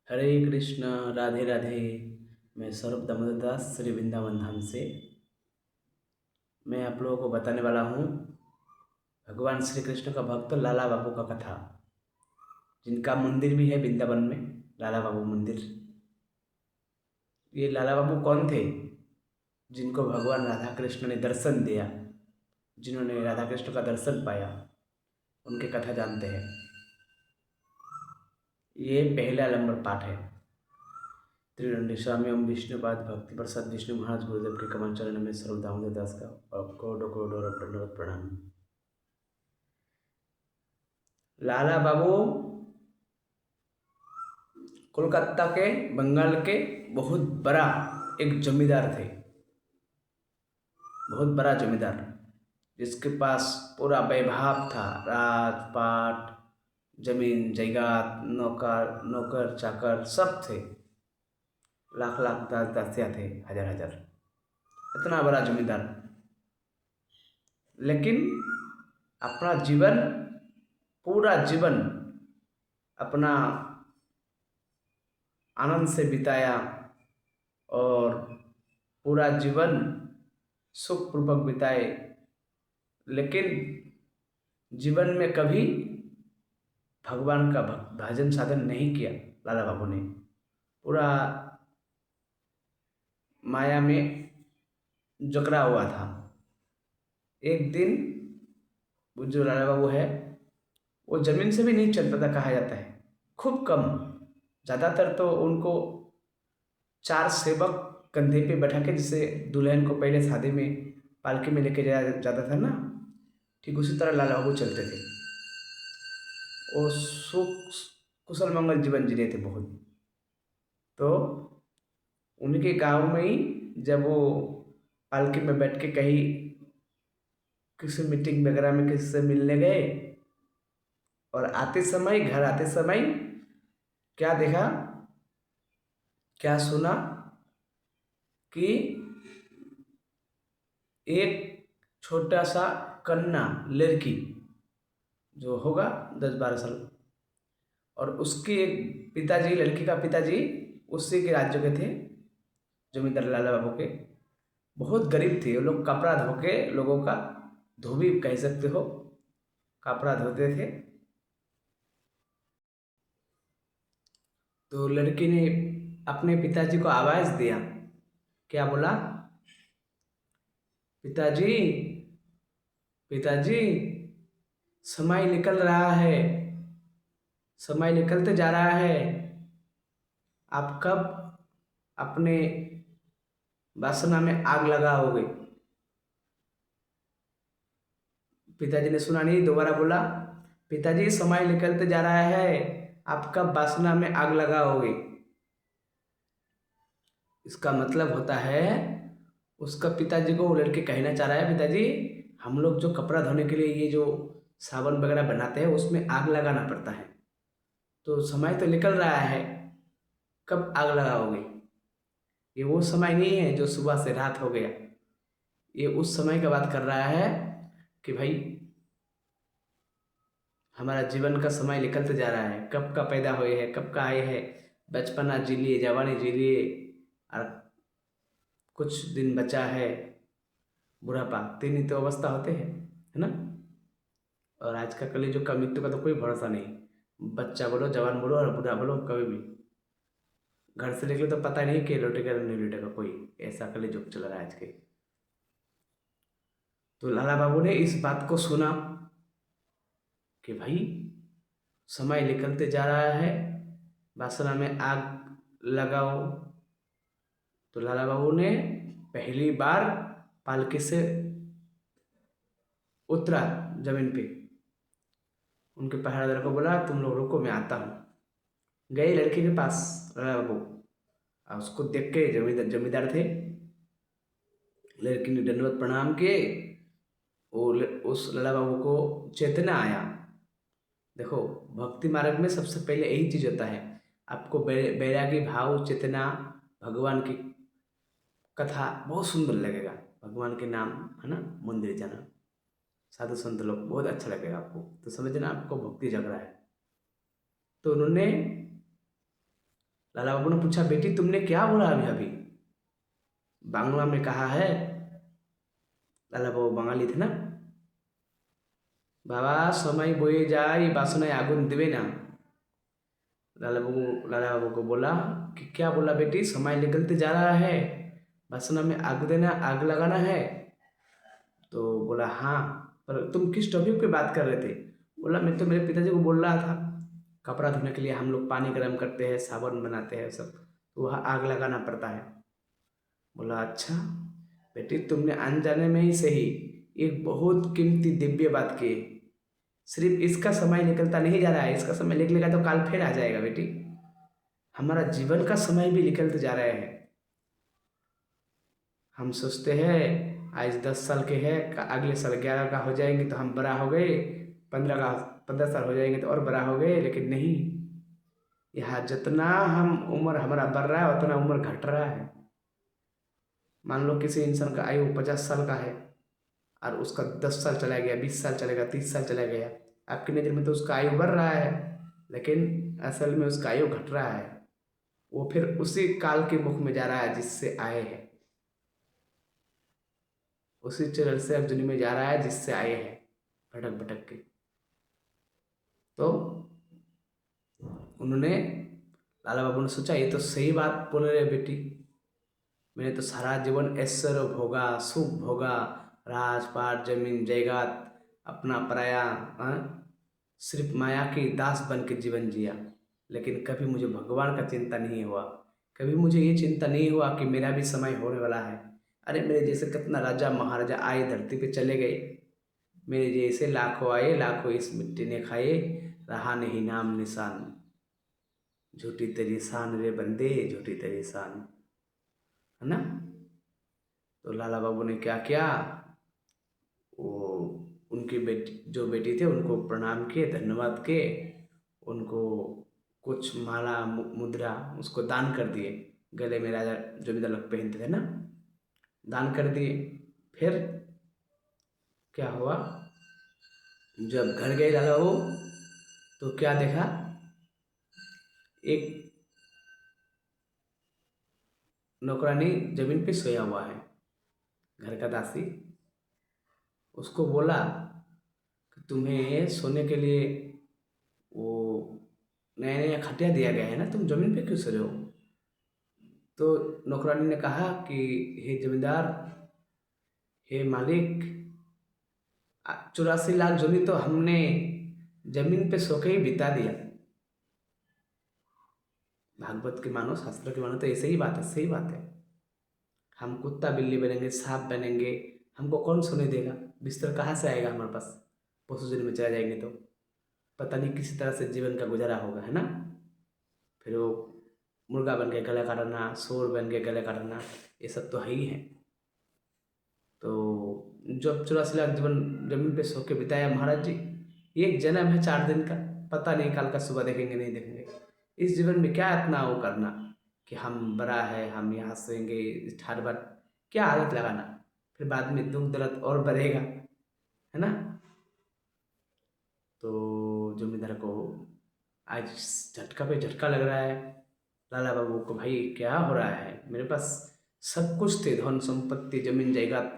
हरे कृष्ण। राधे राधे। मैं सौरभ दामोदर दास श्री वृंदावन धाम से। मैं आप लोगों को बताने वाला हूँ भगवान श्री कृष्ण का भक्त लाला बाबू का कथा, जिनका मंदिर भी है वृंदावन में, लाला बाबू मंदिर। ये लाला बाबू कौन थे? जिनको भगवान राधा कृष्ण ने दर्शन दिया, जिन्होंने राधा कृष्ण का दर्शन पाया, उनकी कथा जानते हैं। ये पहला नंबर पाठ है। त्रिदंडी स्वामी ओम विष्णुपाद भक्ति प्रसाद विष्णु महाराज गुरुदेव के कमल चरण में सर्व दामोदर दास का करोड़ों करोड़ों दंडवत प्रणाम। लाला बाबू कोलकाता के, बंगाल के बहुत बड़ा एक जमींदार थे। बहुत बड़ा जमींदार, जिसके पास पूरा वैभव था। राजपाट, जमीन जायदाद, नौकर नौकर चाकर सब थे। लाख लाख दास दासियाँ थे, हजार हजार। इतना बड़ा जमींदार, लेकिन अपना जीवन, पूरा जीवन अपना आनंद से बिताया और पूरा जीवन सुखपूर्वक बिताए, लेकिन जीवन में कभी भगवान का भजन साधन नहीं किया। लाला बाबू ने पूरा माया में जकड़ा हुआ था। एक दिन वो जो लाला बाबू है, वो जमीन से भी नहीं चल पाता, कहा जाता है। खूब कम, ज़्यादातर तो उनको चार सेवक कंधे पे बैठा के, जिससे दुल्हन को पहले शादी में पालकी में लेके जाया जाता था ना, ठीक उसी तरह लाला बाबू चलते थे। वो सुख कुशल मंगल जीवन जी रहे थे बहुत। तो उनके गांव में ही जब वो पालकी में बैठ के कहीं किसी मीटिंग वगैरह में किसी से मिलने गए, और आते समय, घर आते समय क्या देखा, क्या सुना कि एक छोटा सा कन्या लड़की, जो होगा 10-12 साल, और उसके पिताजी, लड़की का पिताजी उसी के राज्य के थे, जमींदार लाला बाबू के। बहुत गरीब थे वो लोग। कपड़ा धो के लोगों का, धोबी कह सकते हो, कपड़ा धोते थे। तो लड़की ने अपने पिताजी को आवाज दिया। क्या बोला? पिताजी, पिताजी, समय निकल रहा है, समय निकलते जा रहा है। आप कब अपने वासना में आग लगाओगे? पिताजी ने सुना नहीं, दोबारा बोला, पिताजी समय निकलते जा रहा है, आप कब वासना में आग लगाओगे? इसका मतलब होता है, उसका पिताजी को वो लड़के कहना चाह रहा है, पिताजी हम लोग जो कपड़ा धोने के लिए ये जो साबुन वगैरह बनाते हैं, उसमें आग लगाना पड़ता है। तो समय तो निकल रहा है, कब आग लगाओगे? ये वो समय नहीं है जो सुबह से रात हो गया। ये उस समय का बात कर रहा है कि भाई हमारा जीवन का समय निकलते जा रहा है, कब का पैदा हुए हैं, कब का आए हैं, बचपना जी लिए, जवानी जी लिए, और कुछ दिन बचा है बुढ़ापा। तीन ही तो अवस्था होते हैं, है ना। और आज का कलयुग का मृत्यु का तो कोई भरोसा नहीं। बच्चा बोलो, जवान बोलो, और बूढ़ा बोलो, कभी भी घर से निकले तो पता नहीं कि लौटेगा नहीं लौटेगा कोई। ऐसा कलयुग चल रहा है आज के। तो लाला बाबू ने इस बात को सुना कि भाई समय निकलते जा रहा है, वासना में आग लगाओ। तो लाला बाबू ने पहली बार पालकी से उतरा जमीन पे। उनके पहरेदार को बोला, तुम लोग रुको, मैं आता हूँ। गए लड़की के पास लाला बाबू, और उसको देख के, जमींदार जमींदार थे, लड़की ने दंडवत प्रणाम किए। उस लाला बाबू को चेतना आया। देखो, भक्ति मार्ग में सबसे पहले यही चीज होता है। आपको बैरागी भाव, चेतना, भगवान की कथा बहुत सुंदर लगेगा। भगवान के नाम, है ना, मंदिर जाना, साधु संत लोग, बहुत अच्छा लगेगा आपको। तो समझना, आपको भक्ति जग रहा है। तो उन्होंने लाला बाबू ने पूछा, बेटी तुमने क्या बोला अभी अभी? बांग्ला में कहा है, लाला बाबू बाঙाली थे ना, बाबा समय बोए जाए बासनाएं आगुन दिवे ना। लाला बाबू को बोला कि क्या बोला बेटी, समय निकलते जा रहा है, बासना में आग देना, आग लगाना है? तो बोला हाँ, पर तुम किस टॉपिक पे बात कर रहे थे? बोला मैं तो मेरे पिताजी को बोल रहा था, कपड़ा धोने के लिए हम लोग पानी गर्म करते हैं, साबुन बनाते हैं सब, तो वहाँ आग लगाना पड़ता है। बोला अच्छा बेटी, तुमने अनजाने में ही सही एक बहुत कीमती दिव्य बात की। सिर्फ इसका समय निकलता नहीं जा रहा है, इसका समय निकलेगा तो काल फिर आ जाएगा बेटी। हमारा जीवन का समय भी निकलते जा रहे हैं। हम सोचते हैं आज 10 साल के हैं, अगले साल 11 का हो जाएंगे तो हम बड़ा हो गए, 15 साल हो जाएंगे तो और बड़ा हो गए, लेकिन नहीं, यहाँ जितना हम उम्र हमारा बढ़ रहा है उतना उम्र घट रहा है। मान लो किसी इंसान का आयु 50 साल का है और उसका 10 साल चला गया, 20 साल चलेगा, 30 साल चला गया, आपकी नज़र में तो उसका आयु बढ़ रहा है, लेकिन असल में उसका आयु घट रहा है। वो फिर उसी काल के मुख में जा रहा है जिससे आए हैं, उसी चरण से अब दुनिया में जा रहा है जिससे आए हैं, भटक भटक के। तो उन्होंने, लाला बाबू ने सोचा ये तो सही बात बोल रहे बेटी, मैंने तो सारा जीवन ऐश्वर्य भोगा, सुख भोगा, राजपाट जमीन जायदाद अपना पराया, सिर्फ माया की दास बन के जीवन जिया, लेकिन कभी मुझे भगवान का चिंता नहीं हुआ, कभी मुझे ये चिंता नहीं हुआ कि मेरा भी समय होने वाला है। अरे मेरे जैसे कितना राजा महाराजा आए धरती पे चले गए, मेरे जैसे लाखों आए लाखों इस मिट्टी ने खाए, रहा नहीं नाम निशान, झूठी तेरी शान रे बंदे, झूठी तेरी शान, है ना। तो लाला बाबू ने क्या किया, वो उनकी बेटी, जो बेटी थे उनको प्रणाम किए, धन्यवाद किए, उनको कुछ माला मुद्रा उसको दान कर दिए, गले में राजा जमींदार लोग पहनते थे ना, दान कर दिए। फिर क्या हुआ, जब घर गए लाला बाबू तो क्या देखा, एक नौकरानी जमीन पे सोया हुआ है, घर का दासी। उसको बोला कि तुम्हें सोने के लिए वो नया नया खटिया दिया गया है ना, तुम जमीन पे क्यों सो रहे हो? तो नौकरानी ने कहा कि हे जमींदार, हे मालिक, 84 लाख जोनी तो हमने जमीन पे सो के ही बिता दिया। भागवत के मानो, शास्त्र के मानो तो ऐसे ही बात है, सही बात है। हम कुत्ता बिल्ली बनेंगे, सांप बनेंगे, हमको कौन सोने देगा? बिस्तर कहाँ से आएगा हमारे पास? पशु जन्म में चला जाएंगे तो पता नहीं किसी तरह से जीवन का गुजारा होगा, है ना। फिर वो मुर्गा बन के गला काटना, शोर बन के गला काटना, ये सब तो है ही है। तो जब 84 लाख जीवन जमीन पे सो के बिताया महाराज जी, एक जन्म है 4 दिन का, पता नहीं कल का सुबह देखेंगे नहीं देखेंगे। इस जीवन में क्या इतना वो करना कि हम बड़ा है, हम यहाँ सोएंगे, इस ठाट बाट क्या आदत लगाना, फिर बाद में दुख दर्द और बढ़ेगा, है ना। तो जमींदार को आज झटका पे झटका लग रहा है, लाला बाबू को, भाई क्या हो रहा है, मेरे पास सब कुछ थे, धन संपत्ति जमीन जायदाद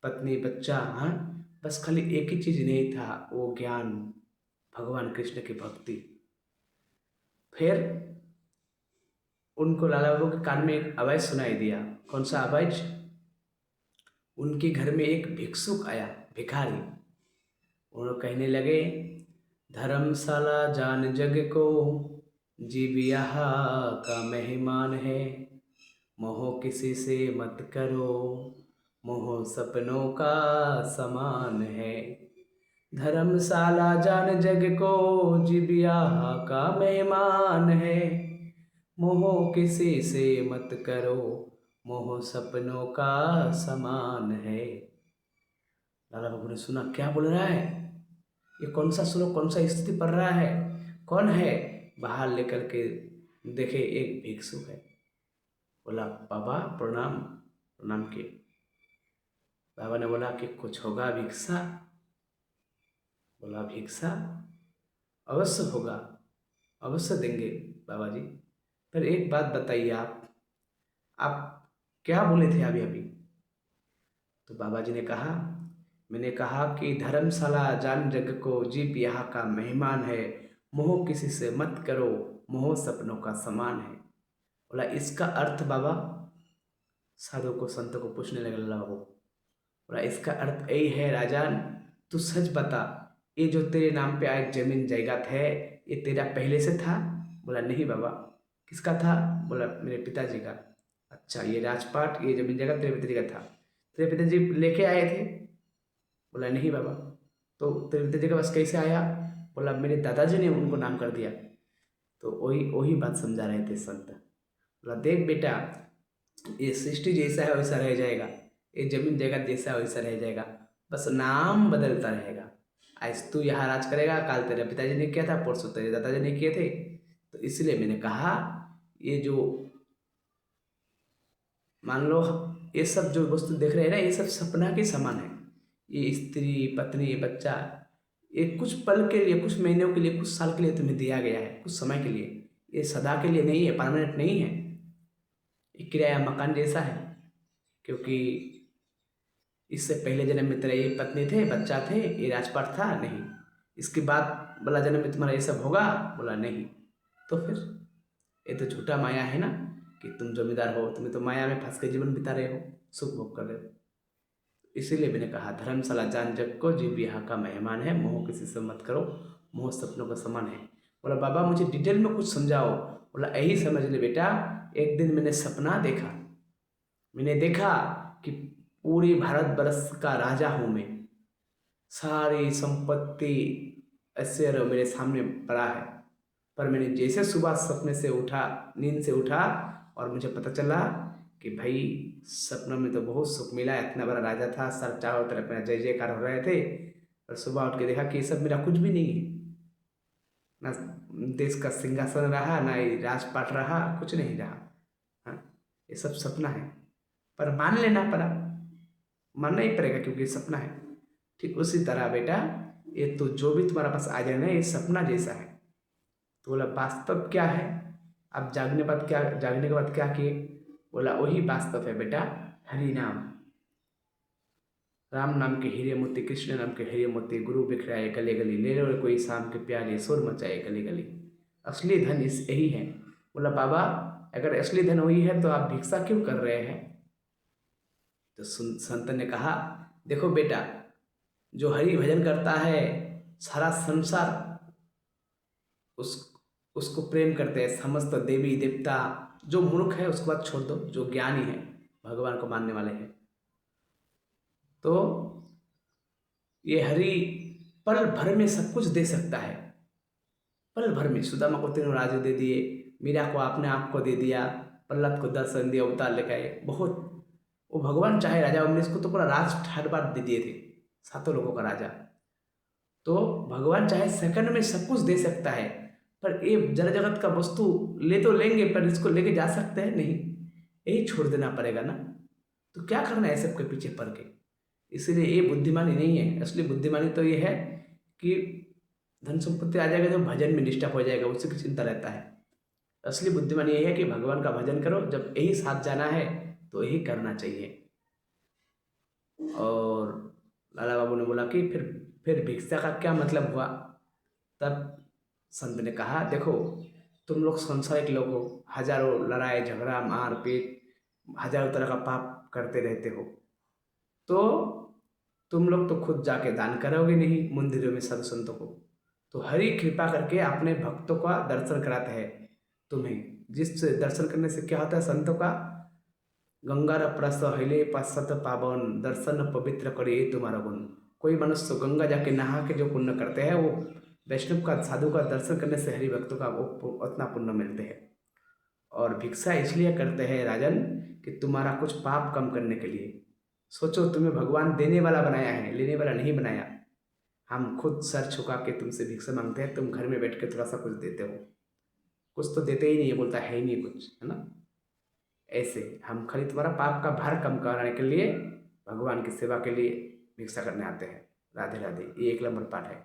पत्नी बच्चा, हाँ, बस खाली एक ही चीज नहीं था, वो ज्ञान, भगवान कृष्ण की भक्ति। फिर उनको लाला बाबू के कान में एक आवाज सुनाई दिया। कौन सा आवाज? उनके घर में एक भिक्षुक आया, भिखारी। उन्होंने कहने लगे, धर्मशाला जान जग को, जीव यहाँ का मेहमान है, मोह किसी से मत करो, मोह सपनों का समान है। धर्मशाला जान जग को, जीव यहाँ का मेहमान है, मोह किसी से मत करो, मोह सपनों का समान है। लाला बाबू ने सुना, क्या बोल रहा है ये, कौन सा श्लोक, कौन सा स्थिति पढ़ रहा है, कौन है? बाहर लेकर के देखे एक भिक्षुक है। बोला बाबा प्रणाम, प्रणाम किए। बाबा ने बोला कि कुछ होगा भिक्षा? बोला भिक्षा अवश्य होगा, अवश्य देंगे बाबा जी, पर एक बात बताइए, आप क्या बोले थे अभी अभी? तो बाबा जी ने कहा, मैंने कहा कि धर्मशाला जान जग को, जीव यहाँ का मेहमान है, मोह किसी से मत करो, मोह सपनों का समान है। बोला इसका अर्थ बाबा, साधु को संतों को पूछने लगे लल्ला बाबू। बोला इसका अर्थ यही है राजन, तू सच बता, ये जो तेरे नाम पे आज जमीन जायदाद है, ये तेरा पहले से था? बोला नहीं बाबा। किसका था? बोला मेरे पिताजी का। अच्छा, ये राजपाट, ये जमीन जायदाद तेरे पिताजी का था? तेरे पिताजी लेके आए थे? बोला नहीं बाबा। तो तेरे पिताजी के पास कैसे आया? बोला मेरे दादाजी ने उनको नाम कर दिया। तो वही वही बात समझा रहे थे संत। बोला देख बेटा, ये सृष्टि जैसा है वैसा रह जाएगा, ये जमीन जगत जैसा है वैसा रह जाएगा, बस नाम बदलता रहेगा। आज तू यहाँ राज करेगा, काल तेरे पिताजी ने किया था, परसों तेरे दादाजी ने किए थे। तो इसलिए मैंने कहा, ये जो मान लो, ये सब जो वस्तु देख रहे हैं ना, ये सब सपना के समान है। ये स्त्री, पत्नी, बच्चा, ये कुछ पल के लिए, कुछ महीनों के लिए, कुछ साल के लिए तुम्हें दिया गया है, कुछ समय के लिए। ये सदा के लिए नहीं है, परमानेंट नहीं है। ये किराया मकान जैसा है। क्योंकि इससे पहले जन्म में तेरा ये पत्नी थे, बच्चा थे, ये राजपाट था नहीं। इसके बाद वाला जन्म में तुम्हारा ये सब होगा? बोला नहीं। तो फिर ये तो झूठा माया है ना, कि तुम जमींदार हो, तुम्हें तो माया में फंस के जीवन बिता रहे हो, सुख भोग कर रहे हो। इसीलिए मैंने कहा धर्मशाला जान जग को, जीव यहाँ का मेहमान है, मोह किसी से मत करो, मोह सपनों का समान है। बोला बाबा मुझे डिटेल में कुछ समझाओ। बोला यही समझ ले बेटा, एक दिन मैंने सपना देखा। मैंने देखा कि पूरे भारत वर्ष का राजा हूँ मैं, सारी संपत्ति ऐश्वर्य मेरे सामने पड़ा है। पर मैंने जैसे सुबह सपने से उठा, नींद से उठा, और मुझे पता चला कि भाई सपनों में तो बहुत सुख मिला, इतना बड़ा राजा था, सर चारों तरफ मेरा जय जयकार हो रहे थे। और सुबह उठ के देखा कि ये सब मेरा कुछ भी नहीं है, ना देश का सिंहासन रहा, ना ये राजपाट रहा, कुछ नहीं रहा। हाँ, ये सब सपना है। पर मान लेना पड़ा, मानना ही पड़ेगा क्योंकि ये सपना है। ठीक उसी तरह बेटा, ये तो जो भी तुम्हारे पास आ जाए ना, ये सपना जैसा है। तो बोला वास्तव क्या है? अब जागने के बाद क्या किए? बोला वही वास्तव है बेटा, हरि नाम। राम नाम के हीरे मोती, कृष्ण नाम के हीरे मोती, गुरु बिखराए गले गली, ले लो कोई शाम के प्याले, शोर मचाए गली गली। असली धन इस यही है। बोला बाबा अगर असली धन वही है तो आप भिक्षा क्यों कर रहे हैं? तो संत ने कहा देखो बेटा, जो हरि भजन करता है, सारा संसार उस उसको प्रेम करते हैं, समस्त देवी देवता। जो मूर्ख है उसको बात छोड़ दो, जो ज्ञानी है, भगवान को मानने वाले हैं, तो ये हरि पल भर में सब कुछ दे सकता है। पल भर में सुदामा को तीनों राज्य दे दिए, मीरा को अपने आप को दे दिया, प्रहलाद को दर्शन दिया, अवतार लेकर आए। बहुत वो भगवान चाहे राजा उमरीश को तो पूरा राज हर बार दे दिए थे, सातों लोगों का राजा। तो भगवान चाहे सेकंड में सब कुछ दे सकता है। पर ये जड़ जगत का वस्तु ले तो लेंगे, पर इसको लेके जा सकते हैं नहीं, यही छोड़ देना पड़ेगा ना। तो क्या करना है सबके पीछे पड़ के? इसीलिए ये बुद्धिमानी नहीं है। असली बुद्धिमानी तो ये है कि धन संपत्ति आ जाएगा, जो भजन में डिस्टर्ब हो जाएगा, उसी की चिंता रहता है। असली बुद्धिमानी ये है कि भगवान का भजन करो, जब यही साथ जाना है तो यही करना चाहिए। और लाला बाबू ने बोला कि फिर भिक्षा का क्या मतलब हुआ? तब संत ने कहा देखो, तुम लोग संसारिक लोग हो, हजारों लड़ाई झगड़ा मारपीट, हजारों तरह का पाप करते रहते हो, तो तुम लोग तो खुद जाके दान करोगे नहीं मंदिरों में साधु संतों को। तो हरि कृपा करके अपने भक्तों का दर्शन कराते हैं तुम्हें, जिस दर्शन करने से क्या होता है संतों का, गंगार प्रस हिले पश्चात पावन, दर्शन पवित्र करे तुम्हारा गुण। कोई मनुष्य गंगा जाके नहा के जो पुण्य करते हैं, वो वैष्णव का, साधु का दर्शन करने से हरि भक्तों का वो उतना पुण्य मिलते हैं। और भिक्षा इसलिए करते हैं राजन कि तुम्हारा कुछ पाप कम करने के लिए। सोचो, तुम्हें भगवान देने वाला बनाया है, लेने वाला नहीं बनाया। हम खुद सर झुका के तुमसे भिक्षा मांगते हैं, तुम घर में बैठ के थोड़ा सा कुछ देते हो, कुछ तो देते ही नहीं है, बोलता है ही नहीं कुछ, है ना। ऐसे हम खाली तुम्हारा पाप का भार कम कराने के लिए, भगवान की सेवा के लिए भिक्षा करने आते हैं। राधे राधे। ये 1 नंबर पाठ है।